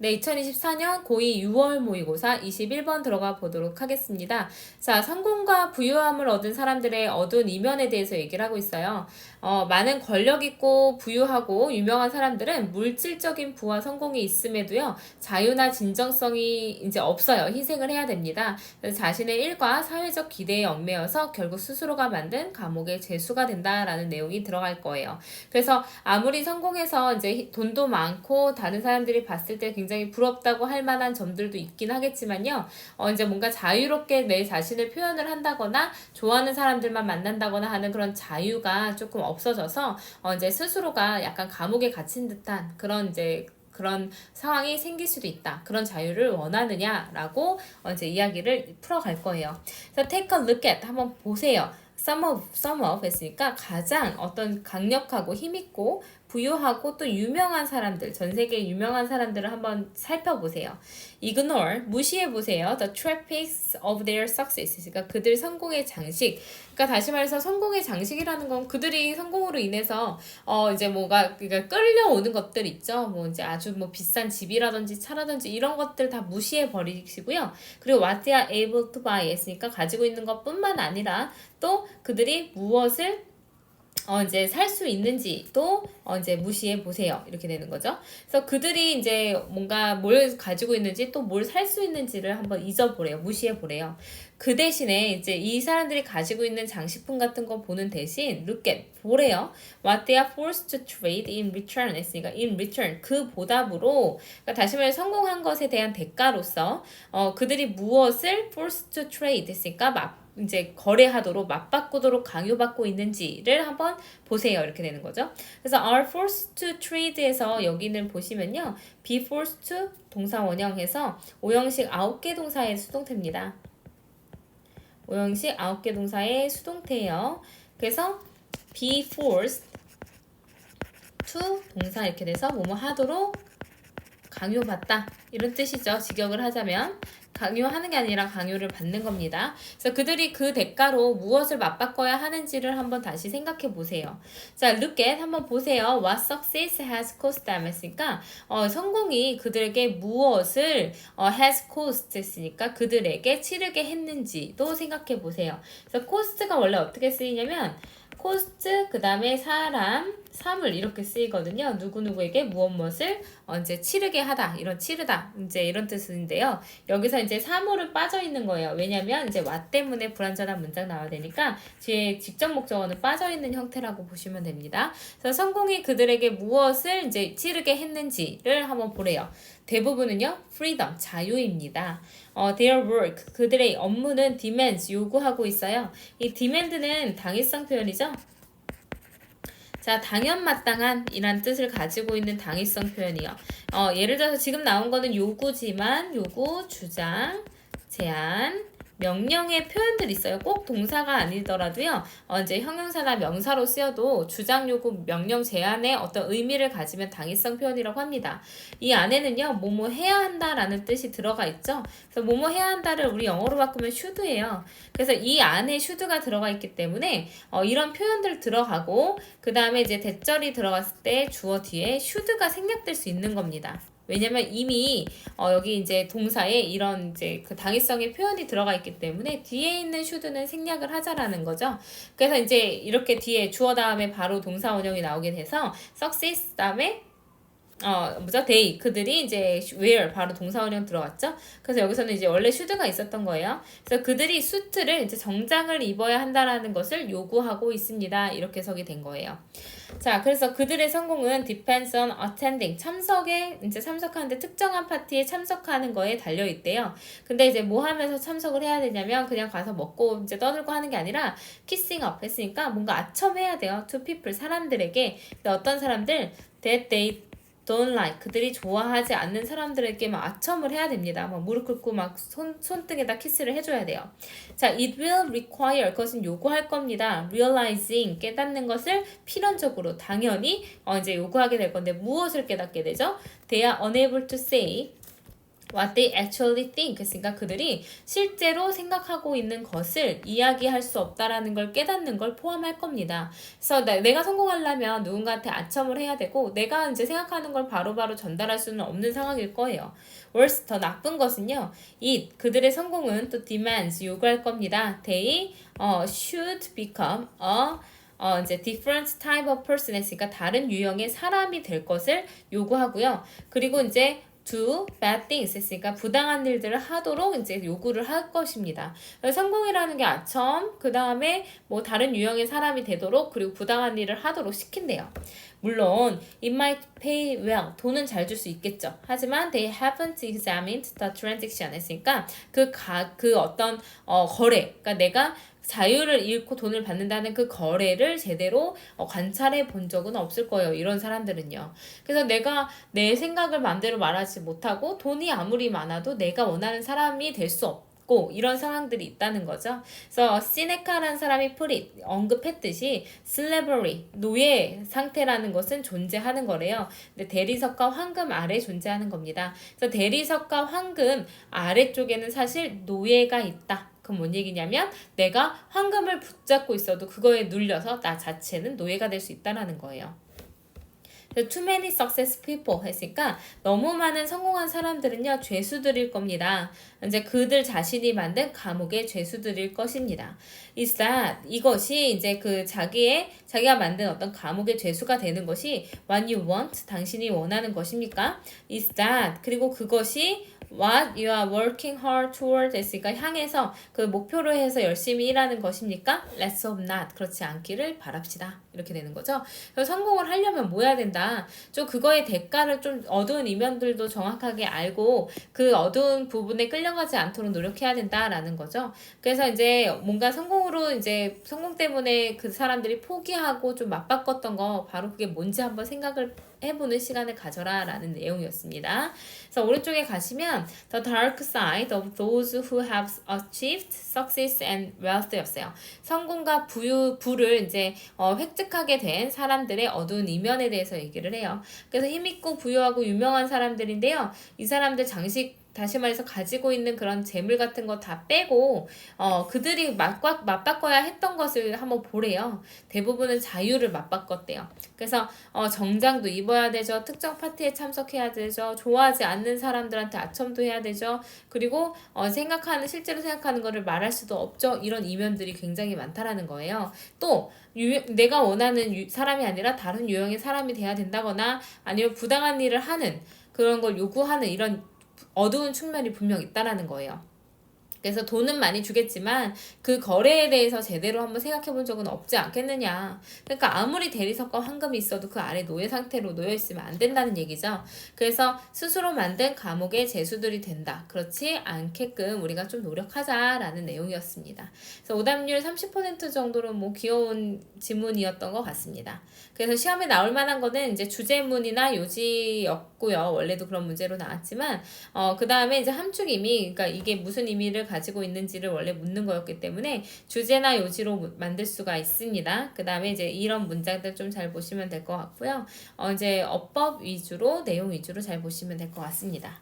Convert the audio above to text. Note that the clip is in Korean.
네, 2024년 고2 6월 모의고사 21번 들어가 보도록 하겠습니다. 자, 성공과 부유함을 얻은 사람들의 어두운 이면에 대해서 얘기를 하고 있어요. 많은 권력 있고 부유하고 유명한 사람들은 물질적인 부와 성공이 있음에도요, 자유나 진정성이 이제 없어요. 희생을 해야 됩니다. 그래서 자신의 일과 사회적 기대에 얽매여서 결국 스스로가 만든 감옥의 죄수가 된다라는 내용이 들어갈 거예요. 그래서 아무리 성공해서 이제 돈도 많고 다른 사람들이 봤을 때 굉장히 부럽다고 할 만한 점들도 있긴 하겠지만요. 이제 뭔가 자유롭게 내 자신을 표현을 한다거나 좋아하는 사람들만 만난다거나 하는 그런 자유가 조금 없어져서 이제 스스로가 약간 감옥에 갇힌 듯한 그런 상황이 생길 수도 있다. 그런 자유를 원하느냐라고 이제 이야기를 풀어갈 거예요. 그래서 take a look at 한번 보세요. some of 했으니까 가장 어떤 강력하고 힘있고 부유하고 또 유명한 사람들, 전 세계 유명한 사람들을 한번 살펴보세요. ignore, 무시해보세요. the trappings of their success. 그러니까 그들 성공의 장식. 그러니까 다시 말해서 성공의 장식이라는 건 그들이 성공으로 인해서 이제 뭐가 그러니까 끌려오는 것들 있죠. 뭐 이제 아주 뭐 비싼 집이라든지 차라든지 이런 것들 다 무시해 버리시고요. 그리고 what they are able to buy 했으니까 가지고 있는 것뿐만 아니라 또 그들이 무엇을 이제 살 수 있는지도 이제 무시해 보세요. 이렇게 되는 거죠. 그래서 그들이 이제 뭔가 뭘 가지고 있는지 또 뭘 살 수 있는지를 한번 잊어보래요. 무시해 보래요. 그 대신에 이제 이 사람들이 가지고 있는 장식품 같은 거 보는 대신 look at 보래요. What they are forced to trade in return 했으니까 in return 그 보답으로 그러니까 다시 말해 성공한 것에 대한 대가로서 그들이 무엇을 forced to trade 했으니까 이제 거래하도록 맞바꾸도록 강요받고 있는지를 한번 보세요. 이렇게 되는 거죠. 그래서 are forced to trade에서 여기는 보시면요. be forced to 동사 원형해서 오형식 9개 동사의 수동태입니다. 오형식 9개 동사의 수동태예요. 그래서 be forced to 동사 이렇게 돼서 뭐뭐 하도록 강요받다 이런 뜻이죠. 직역을 하자면 강요하는 게 아니라 강요를 받는 겁니다. 그래서 그들이 그 대가로 무엇을 맞바꿔야 하는지를 한번 다시 생각해 보세요. 자, look at 한번 보세요. What success has cost them 했으니까 성공이 그들에게 무엇을 has cost 했으니까 그들에게 치르게 했는지도 생각해 보세요. 그래서 cost가 원래 어떻게 쓰이냐면 코스트 그 다음에 사람 사물 이렇게 쓰이거든요. 누구누구에게 무엇을 이제 치르게 하다 이런 치르다 이제 이런 뜻인데요. 여기서 이제 사물은 빠져 있는 거예요. 왜냐면 이제 what 때문에 불완전한 문장 나와야 되니까 뒤에 직접 목적어는 빠져 있는 형태라고 보시면 됩니다. 그래서 성공이 그들에게 무엇을 이제 치르게 했는지를 한번 보래요. 대부분은요, freedom, 자유입니다. their work, 그들의 업무는 demands, 요구하고 있어요. 이 demand는 당위성 표현이죠. 자, 당연마땅한 이란 뜻을 가지고 있는 당위성 표현이요. 예를 들어서 지금 나온 거는 요구지만, 요구, 주장, 제안, 명령의 표현들이 있어요. 꼭 동사가 아니더라도요. 이제 형용사나 명사로 쓰여도 주장, 요구, 명령, 제안에 어떤 의미를 가지면 당위성 표현이라고 합니다. 이 안에는요. 뭐뭐 해야 한다라는 뜻이 들어가 있죠. 그래서 뭐뭐 해야 한다를 우리 영어로 바꾸면 should예요. 그래서 이 안에 should가 들어가 있기 때문에 이런 표현들 들어가고 그 다음에 이제 대절이 들어갔을 때 주어 뒤에 should가 생략될 수 있는 겁니다. 왜냐면 이미 여기 이제 동사에 이런 이제 그 당위성의 표현이 들어가 있기 때문에 뒤에 있는 should는 생략을 하자라는 거죠. 그래서 이제 이렇게 뒤에 주어 다음에 바로 동사 원형이 나오게 돼서 success 다음에 they 그들이 이제 where 바로 동사 원형 들어갔죠. 그래서 여기서는 이제 원래 should가 있었던 거예요. 그래서 그들이 수트를 이제 정장을 입어야 한다라는 것을 요구하고 있습니다. 이렇게 해석이 된 거예요. 자, 그래서 그들의 성공은 depends on attending 이제 참석하는데 특정한 파티에 참석하는 거에 달려 있대요. 근데 이제 뭐 하면서 참석을 해야 되냐면 그냥 가서 먹고 이제 떠들고 하는 게 아니라 kissing up 했으니까 뭔가 아첨해야 돼요. to people 사람들에게. 근데 어떤 사람들 that they don't like 그들이 좋아하지 않는 사람들에게 막 아첨을 해야 됩니다. 막 무릎 꿇고 막 손등에다 키스를 해줘야 돼요. 자, it will require 그것은 요구할 겁니다. realizing 깨닫는 것을 필연적으로 당연히 이제 요구하게 될 건데 무엇을 깨닫게 되죠? They are unable to say what they actually think. 그러니까 그들이 실제로 생각하고 있는 것을 이야기할 수 없다라는 걸 깨닫는 걸 포함할 겁니다. 그래서 내가 성공하려면 누군가한테 아첨을 해야 되고 내가 이제 생각하는 걸 바로바로 전달할 수는 없는 상황일 거예요. worse, 더 나쁜 것은요. 그들의 성공은 또 demands, 요구할 겁니다. They should become 이제 different type of person 했으니까 다른 유형의 사람이 될 것을 요구하고요. 그리고 이제 do bad things 했으니까 부당한 일들을 하도록 이제 요구를 할 것입니다. 성공이라는 게 아첨, 그 다음에 뭐 다른 유형의 사람이 되도록 그리고 부당한 일을 하도록 시킨대요. 물론 it might pay well, 돈은 잘 줄 수 있겠죠. 하지만 they haven't examined the transaction 했으니까 그 어떤 거래, 그러니까 내가 자유를 잃고 돈을 받는다는 그 거래를 제대로 관찰해 본 적은 없을 거예요. 이런 사람들은요. 그래서 내가 내 생각을 마음대로 말하지 못하고 돈이 아무리 많아도 내가 원하는 사람이 될 수 없고 이런 상황들이 있다는 거죠. 그래서 시네카라는 사람이 언급했듯이 slavery, 노예 상태라는 것은 존재하는 거래요. 근데 대리석과 황금 아래 존재하는 겁니다. 그래서 대리석과 황금 아래쪽에는 사실 노예가 있다. 그럼 뭔 얘기냐면 내가 황금을 붙잡고 있어도 그거에 눌려서 나 자체는 노예가 될 수 있다는 거예요. Too many success people 했으니까 너무 많은 성공한 사람들은요 죄수들일 겁니다. 이제 그들 자신이 만든 감옥의 죄수들일 것입니다. Is that 이것이 이제 자기가 만든 어떤 감옥의 죄수가 되는 것이 what you want 당신이 원하는 것입니까? Is that 그리고 그것이 what you are working hard toward 했으니까 향해서 그 목표로 해서 열심히 일하는 것입니까? Let's hope not. 그렇지 않기를 바랍시다. 이렇게 되는 거죠. 그래서 성공을 하려면 뭐 해야 된다? 좀 그거의 대가를 좀 어두운 이면들도 정확하게 알고 그 어두운 부분에 끌려가지 않도록 노력해야 된다라는 거죠. 그래서 이제 뭔가 성공 때문에 그 사람들이 포기하고 좀 맞바꿨던 거 바로 그게 뭔지 한번 생각을 해보는 시간을 가져라 라는 내용이었습니다. 그래서 오른쪽에 가시면 The dark side of those who have achieved success and wealth 였어요. 성공과 부를 이제 획득하게 된 사람들의 어두운 이면에 대해서 얘기를 해요. 그래서 힘있고 부유하고 유명한 사람들인데요. 이 사람들 다시 말해서 가지고 있는 그런 재물 같은 거 다 빼고 그들이 맞바꿔야 했던 것을 한번 보래요. 대부분은 자유를 맞바꿨대요. 그래서 정장도 입어야 되죠. 특정 파티에 참석해야 되죠. 좋아하지 않는 사람들한테 아첨도 해야 되죠. 그리고 실제로 생각하는 거를 말할 수도 없죠. 이런 이면들이 굉장히 많다라는 거예요. 또 내가 원하는 사람이 아니라 다른 유형의 사람이 돼야 된다거나 아니면 부당한 일을 하는 그런 걸 요구하는 이런 어두운 측면이 분명 있다라는 거예요. 그래서 돈은 많이 주겠지만 그 거래에 대해서 제대로 한번 생각해 본 적은 없지 않겠느냐. 그러니까 아무리 대리석과 황금이 있어도 그 아래 노예 상태로 놓여 있으면 안 된다는 얘기죠. 그래서 스스로 만든 감옥의 죄수들이 된다. 그렇지 않게끔 우리가 좀 노력하자라는 내용이었습니다. 그래서 오답률 30% 정도로 뭐 귀여운 지문이었던 것 같습니다. 그래서 시험에 나올 만한 거는 이제 주제문이나 요지였고요. 원래도 그런 문제로 나왔지만 그 다음에 이제 함축의미, 그러니까 이게 무슨 의미를 가지고 있는지를 원래 묻는 거였기 때문에 주제나 요지로 만들 수가 있습니다. 그 다음에 이제 이런 문장들 좀 잘 보시면 될 것 같고요. 이제 어법 위주로 내용 위주로 잘 보시면 될 것 같습니다.